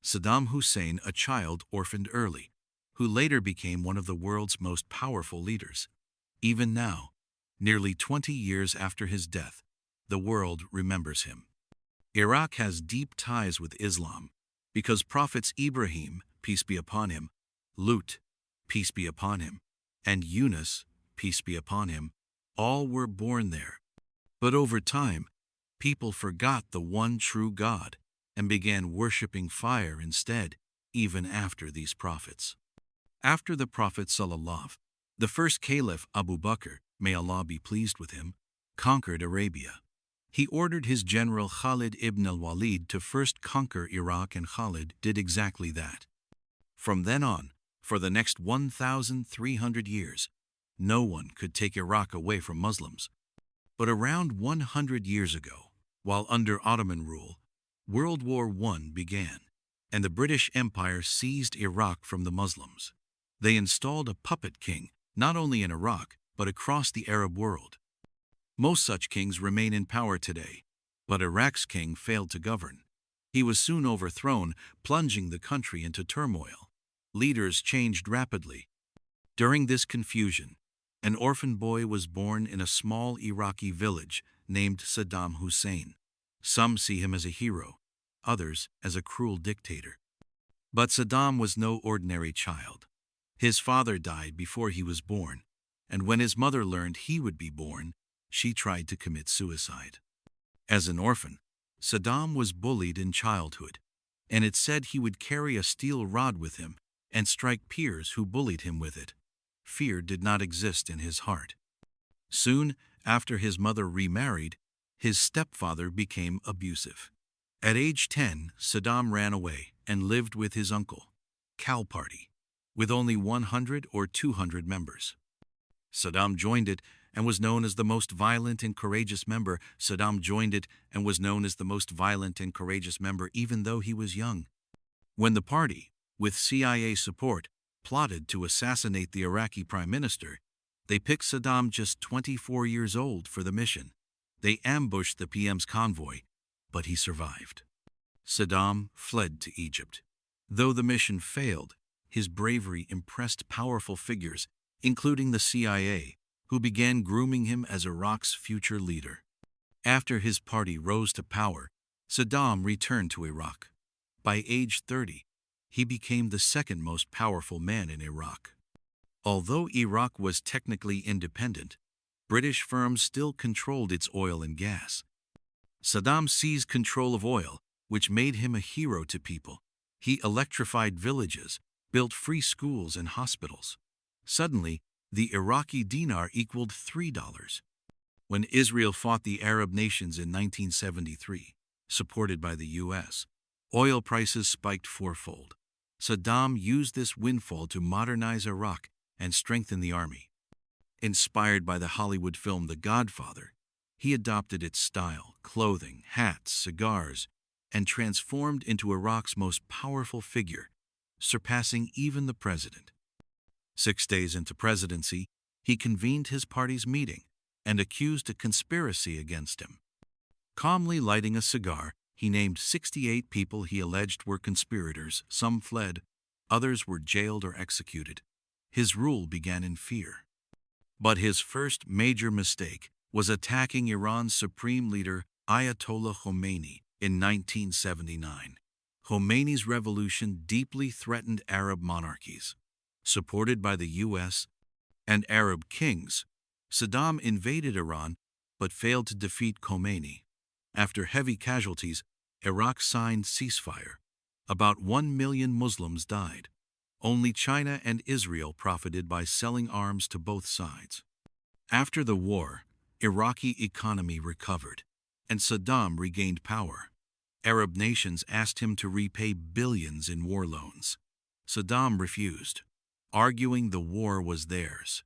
Saddam Hussein, a child orphaned early, who later became one of the world's most powerful leaders. Even now, nearly 20 years after his death, the world remembers him. Iraq has deep ties with Islam because prophets Ibrahim, peace be upon him, Lut, peace be upon him, and Yunus, peace be upon him, all were born there. But over time, people forgot the one true God and began worshipping fire instead, even after these prophets. After the Prophet ﷺ, the first caliph Abu Bakr, may Allah be pleased with him, conquered Arabia. He ordered his general Khalid ibn al-Walid to first conquer Iraq, and Khalid did exactly that. From then on, for the next 1,300 years, no one could take Iraq away from Muslims. But around 100 years ago, while under Ottoman rule, World War I began, and the British Empire seized Iraq from the Muslims. They installed a puppet king, not only in Iraq, but across the Arab world. Most such kings remain in power today, but Iraq's king failed to govern. He was soon overthrown, plunging the country into turmoil. Leaders changed rapidly. During this confusion, an orphan boy was born in a small Iraqi village named Saddam Hussein. Some see him as a hero, others as a cruel dictator. But Saddam was no ordinary child. His father died before he was born, and when his mother learned he would be born, she tried to commit suicide. As an orphan, Saddam was bullied in childhood, and it said he would carry a steel rod with him and strike peers who bullied him with it. Fear did not exist in his heart. Soon after his mother remarried, his stepfather became abusive. At age 10, Saddam ran away and lived with his uncle, Cal Party, with only 100 or 200 members. Saddam joined it and was known as the most violent and courageous member. Even though he was young. When the party, with CIA support, plotted to assassinate the Iraqi prime minister, they picked Saddam, just 24 years old, for the mission. They ambushed the PM's convoy, but he survived. Saddam fled to Egypt. Though the mission failed, his bravery impressed powerful figures, including the CIA, who began grooming him as Iraq's future leader. After his party rose to power, Saddam returned to Iraq. By age 30, he became the second most powerful man in Iraq. Although Iraq was technically independent, British firms still controlled its oil and gas. Saddam seized control of oil, which made him a hero to people. He electrified villages, built free schools and hospitals. Suddenly, the Iraqi dinar equaled $3. When Israel fought the Arab nations in 1973, supported by the U.S., oil prices spiked fourfold. Saddam used this windfall to modernize Iraq and strengthen the army. Inspired by the Hollywood film The Godfather, he adopted its style, clothing, hats, cigars, and transformed into Iraq's most powerful figure, surpassing even the president. 6 days into presidency, he convened his party's meeting and accused a conspiracy against him. Calmly lighting a cigar, he named 68 people he alleged were conspirators. Some fled, others were jailed or executed. His rule began in fear. But his first major mistake was attacking Iran's supreme leader, Ayatollah Khomeini, in 1979. Khomeini's revolution deeply threatened Arab monarchies. Supported by the U.S. and Arab kings, Saddam invaded Iran but failed to defeat Khomeini. After heavy casualties, Iraq signed ceasefire. About 1 million Muslims died. Only China and Israel profited by selling arms to both sides. After the war, Iraqi economy recovered, and Saddam regained power. Arab nations asked him to repay billions in war loans. Saddam refused, arguing the war was theirs,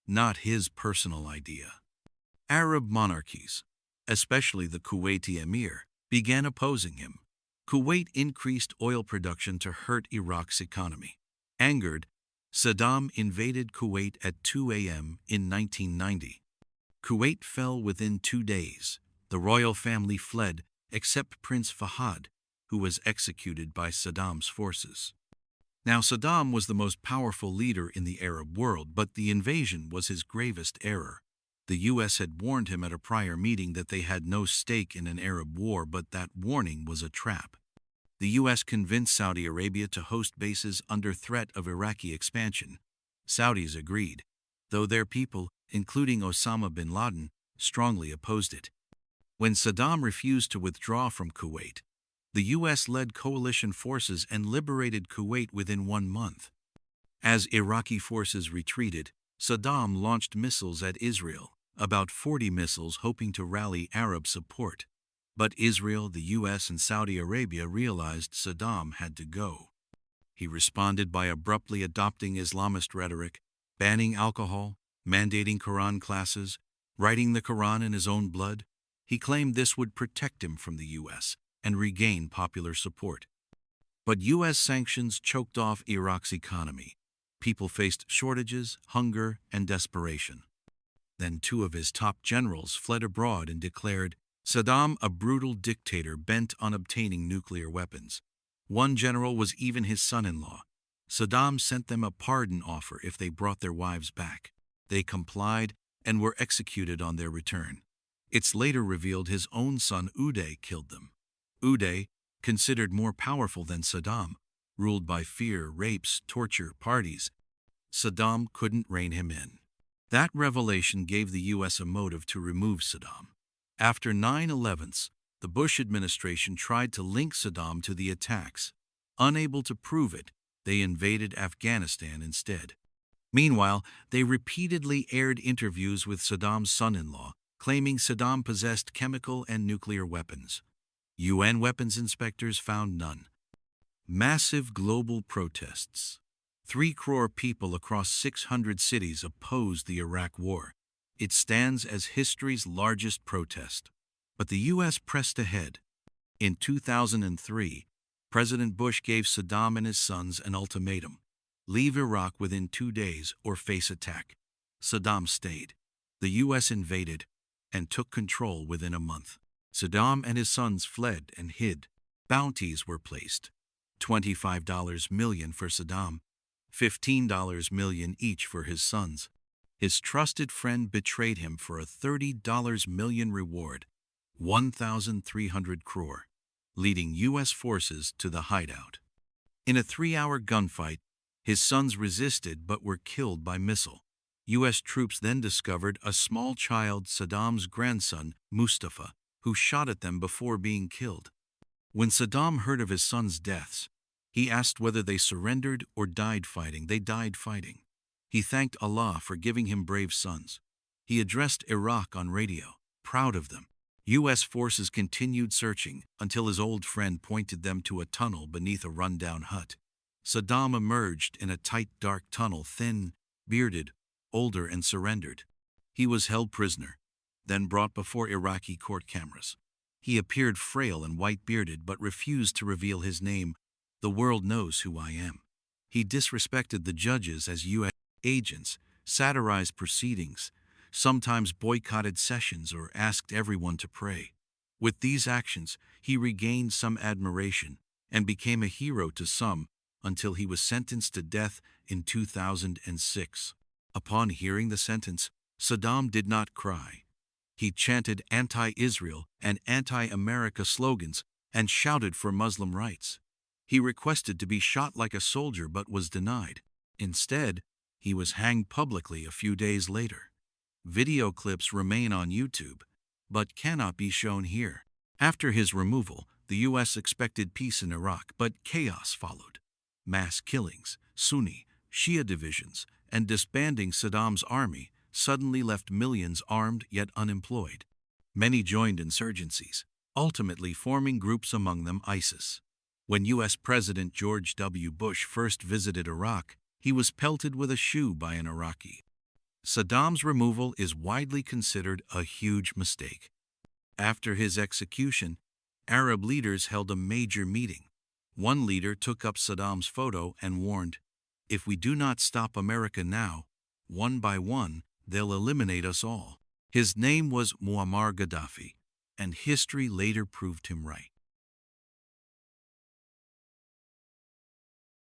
not his personal idea. Arab monarchies, especially the Kuwaiti emir, began opposing him. Kuwait increased oil production to hurt Iraq's economy. Angered, Saddam invaded Kuwait at 2 a.m. in 1990. Kuwait fell within 2 days. The royal family fled, except Prince Fahad, who was executed by Saddam's forces. Now, Saddam was the most powerful leader in the Arab world, but the invasion was his gravest error. The U.S. had warned him at a prior meeting that they had no stake in an Arab war, but that warning was a trap. The U.S. convinced Saudi Arabia to host bases under threat of Iraqi expansion. Saudis agreed, though their people, including Osama bin Laden, strongly opposed it. When Saddam refused to withdraw from Kuwait, the U.S. led coalition forces and liberated Kuwait within 1 month. As Iraqi forces retreated, Saddam launched missiles at Israel, about 40 missiles, hoping to rally Arab support. But Israel, the U.S., and Saudi Arabia realized Saddam had to go. He responded by abruptly adopting Islamist rhetoric, banning alcohol, mandating Quran classes, writing the Quran in his own blood. He claimed this would protect him from the U.S. and regain popular support. But U.S. sanctions choked off Iraq's economy. People faced shortages, hunger, and desperation. Then 2 of his top generals fled abroad and declared Saddam a brutal dictator bent on obtaining nuclear weapons. One general was even his son-in-law. Saddam sent them a pardon offer if they brought their wives back. They complied and were executed on their return. It's later revealed his own son Uday killed them. Uday, considered more powerful than Saddam, ruled by fear, rapes, torture, parties. Saddam couldn't rein him in. That revelation gave the U.S. a motive to remove Saddam. After 9/11, the Bush administration tried to link Saddam to the attacks. Unable to prove it, they invaded Afghanistan instead. Meanwhile, they repeatedly aired interviews with Saddam's son-in-law, claiming Saddam possessed chemical and nuclear weapons. UN weapons inspectors found none. Massive global protests. 3 crore people across 600 cities opposed the Iraq War. It stands as history's largest protest. But the U.S. pressed ahead. In 2003, President Bush gave Saddam and his sons an ultimatum: leave Iraq within 2 days or face attack. Saddam stayed. The U.S. invaded and took control within a month. Saddam and his sons fled and hid. Bounties were placed: $25 million for Saddam, $15 million each for his sons. His trusted friend betrayed him for a $30 million reward, 1,300 crore, leading U.S. forces to the hideout. In a 3-hour gunfight, his sons resisted but were killed by missile. U.S. troops then discovered a small child, Saddam's grandson, Mustafa, who shot at them before being killed. When Saddam heard of his sons' deaths, he asked whether they surrendered or died fighting. They died fighting. He thanked Allah for giving him brave sons. He addressed Iraq on radio, proud of them. U.S. forces continued searching until his old friend pointed them to a tunnel beneath a rundown hut. Saddam emerged in a tight, dark tunnel, thin, bearded, older, and surrendered. He was held prisoner, then brought before Iraqi court cameras. He appeared frail and white-bearded but refused to reveal his name. "The world knows who I am." He disrespected the judges as U.S. agents, satirized proceedings, sometimes boycotted sessions or asked everyone to pray. With these actions, he regained some admiration and became a hero to some until he was sentenced to death in 2006. Upon hearing the sentence, Saddam did not cry. He chanted anti-Israel and anti-America slogans and shouted for Muslim rights. He requested to be shot like a soldier but was denied. Instead, he was hanged publicly a few days later. Video clips remain on YouTube, but cannot be shown here. After his removal, the U.S. expected peace in Iraq, but chaos followed. Mass killings, Sunni, Shia divisions, and disbanding Saddam's army suddenly left millions armed yet unemployed. Many joined insurgencies, ultimately forming groups, among them ISIS. When U.S. President George W. Bush first visited Iraq, he was pelted with a shoe by an Iraqi. Saddam's removal is widely considered a huge mistake. After his execution, Arab leaders held a major meeting. One leader took up Saddam's photo and warned, "If we do not stop America now, one by one, they'll eliminate us all." His name was Muammar Gaddafi, and history later proved him right.